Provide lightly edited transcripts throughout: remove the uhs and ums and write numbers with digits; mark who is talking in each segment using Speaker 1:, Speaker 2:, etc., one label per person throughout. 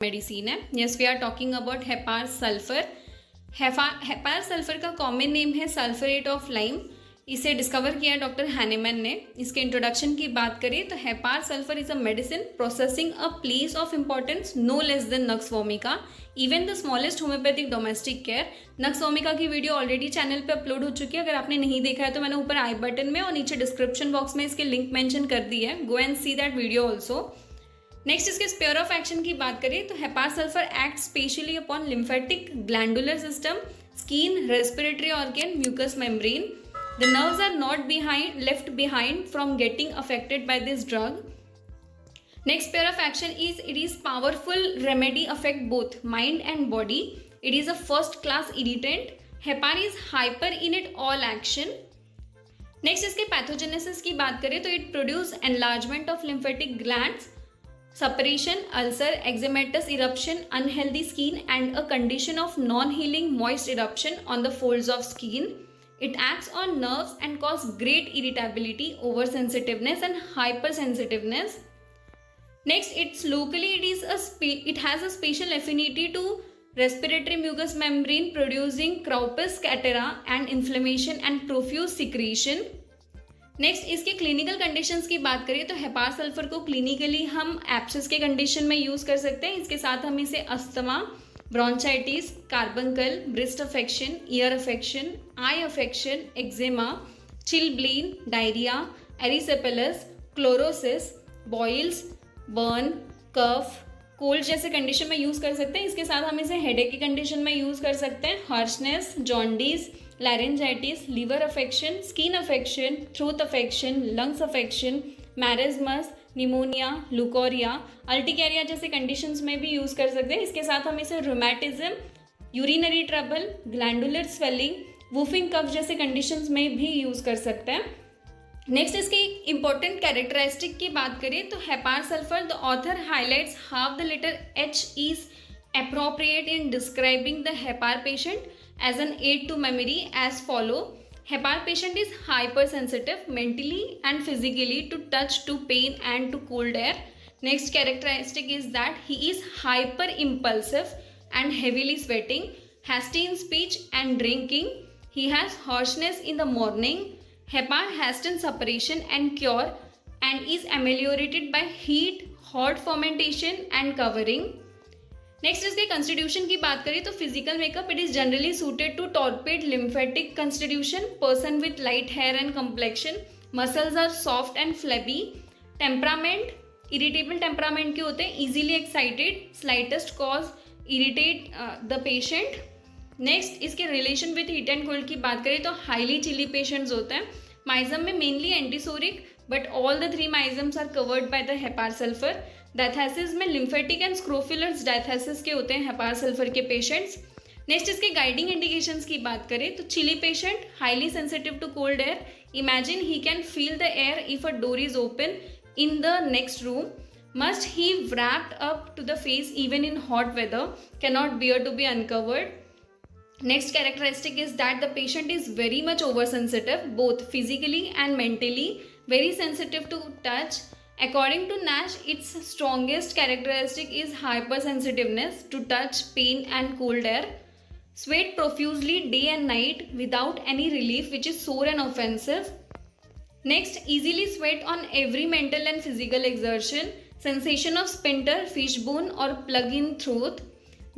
Speaker 1: Medicine है. Yes, we are talking about hepar sulphur. Hepar sulphur का common name है sulphurate of lime. इसे discover किया doctor Hahnemann ने. इसके इंट्रोडक्शन की बात करें तो hepar sulphur is a medicine processing a place of importance no less than nux vomica, even the smallest homeopathic domestic care. Nux vomica की वीडियो ऑलरेडी चैनल पे अपलोड हो चुकी है. अगर आपने नहीं देखा है तो मैंने ऊपर आई बटन में और नीचे डिस्क्रिप्शन बॉक्स में इसके लिंक मेंशन कर दी है. Go and see that video also. Next इसके स्पेयर ऑफ एक्शन की बात करें तो hepar sulphur act specially upon lymphatic, glandular system, skin, respiratory organ, mucous membrane. The nerves are not left behind from getting affected by this drug. Next pair of action is it is powerful remedy affect both mind and body. It is a first class irritant. Hepar is hyper in it all action. Next इसके pathogenesis की बात करें तो it produce enlargement of lymphatic glands, suppuration, ulcer, eczematous eruption, unhealthy skin and a condition of non-healing moist eruption on the folds of skin. It acts on nerves and causes great irritability, oversensitiveness and hypersensitiveness. Next, it has a special affinity to respiratory mucous membrane producing Cowper's catarrh and inflammation and profuse secretion. Next इसके clinical conditions की बात करें तो hepar sulphur को clinically हम abscess के condition में use कर सकते हैं. इसके साथ हम इसे asthma, bronchitis, carbuncle, breast affection, ear affection, eye affection, eczema, chilblain, diarrhoea, erysipelas, chlorosis, boils, burn, cough, cold जैसे कंडीशन में यूज़ कर सकते हैं. इसके साथ हम इसे हेडेक की कंडीशन में यूज़ कर सकते हैं. Harshness, jaundice, laryngitis, liver affection, skin affection, throat affection, lungs affection, marasmus, pneumonia, leucorrhoea, urticaria जैसे कंडीशंस में भी यूज़ कर सकते हैं. इसके साथ हम इसे rheumatism, urinary trouble, glandular swelling, whooping cough जैसे कंडीशंस में भी यूज़ कर सकते हैं. नेक्स्ट इसकी इंपॉर्टेंट कैरेक्टरिस्टिक की बात करें तो hepar sulphur the author highlights how the letter H is appropriate in describing the Hepar patient as an aid to memory as follow. Hepar patient is hypersensitive mentally and physically to touch, to pain and to cold air. Next characteristic is that he is hyper impulsive and heavily sweating, hasty in speech and drinking. He has harshness in the morning. Hepar hasten suppuration and cure and is ameliorated by heat, hot fermentation and covering. Next इसके constitution की बात करें तो physical makeup it is generally suited to torpid lymphatic constitution, person with light hair and complexion, muscles are soft and flabby. Temperament irritable temperament के होते हैं, easily excited, slightest cause irritate the patient. Next इसके relation with heat and cold की बात करें तो highly chilli patients होते हैं. माइजम में mainly antipsoric but all the 3 miasms are covered by the hepar sulphur. Diathesis में लिम्फेटिक एंड स्क्रोफुलर डायथेसिस के होते हैं हेपार सल्फर के पेशेंट्स. नेक्स्ट इसके गाइडिंग इंडिकेशंस की बात करें तो chilly patient highly sensitive to cold air. Imagine he can feel the air if a door is open in the next room. Must he wrapped up to the face even in hot weather, cannot bear to be uncovered. Next characteristic is that the patient is very much oversensitive both physically and mentally, very sensitive to touch. According to Nash, its strongest characteristic is hypersensitiveness to touch, pain and cold air. Sweat profusely day and night without any relief, which is sore and offensive. Next, easily sweat on every mental and physical exertion. Sensation of sphincter, fishbone or plug in throat.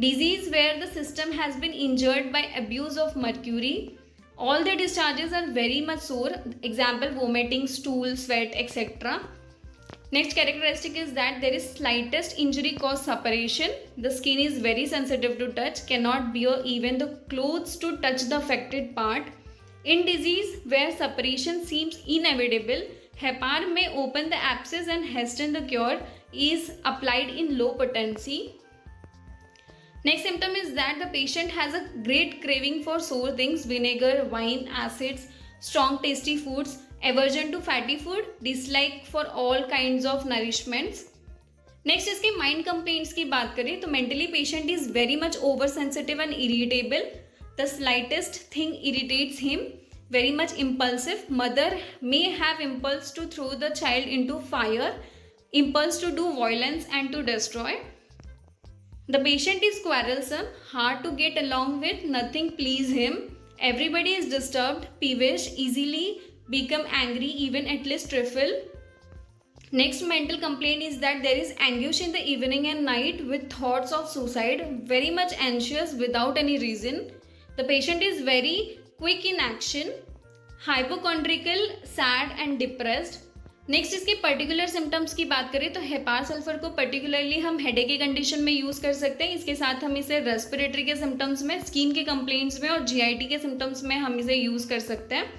Speaker 1: Disease where the system has been injured by abuse of mercury. All the discharges are very much sore. Example, vomiting, stool, sweat, etc. Next characteristic is that there is slightest injury cause suppuration. The skin is very sensitive to touch, cannot bear even the clothes to touch the affected part. In disease where suppuration seems inevitable, Hepar may open the abscess and hasten the cure, is applied in low potency. Next symptom is that the patient has a great craving for sour things, vinegar, wine, acids, strong tasty foods, aversion to fatty food, dislike for all kinds of nourishments. Next इसके mind complaints की बात करें तो mentally patient is very much over sensitive and irritable. The slightest thing irritates him, very much impulsive. Mother may have impulse to throw the child into fire, impulse to do violence and to destroy. The patient is quarrelsome, hard to get along with, nothing please him. Everybody is disturbed, peevish, easily become angry even at least trifle. Next mental complaint is that there is anguish in the evening and night with thoughts of suicide, very much anxious without any reason. The patient is very quick in action, hypochondriacal, sad and depressed. Next इसके particular symptoms की बात करें तो hepar sulphur को particularly हम headache की condition में use कर सकते हैं। इसके साथ हम इसे रेस्पिरेटरी के सिम्टम्स में, स्किन के कंप्लेंट्स में और जीआईटी के सिम्टम्स में हम इसे यूज़ कर सकते हैं।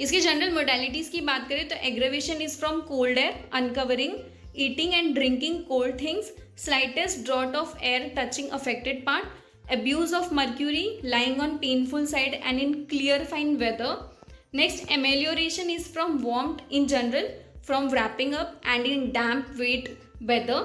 Speaker 1: इसकी जनरल मोडालिटीज़ की बात करें तो aggravation is from cold air, uncovering, eating and drinking cold things, slightest draught of air touching affected part, abuse of mercury, lying on painful side and in clear fine weather. Next, amelioration is from warmth in general, from wrapping up and in damp wet weather.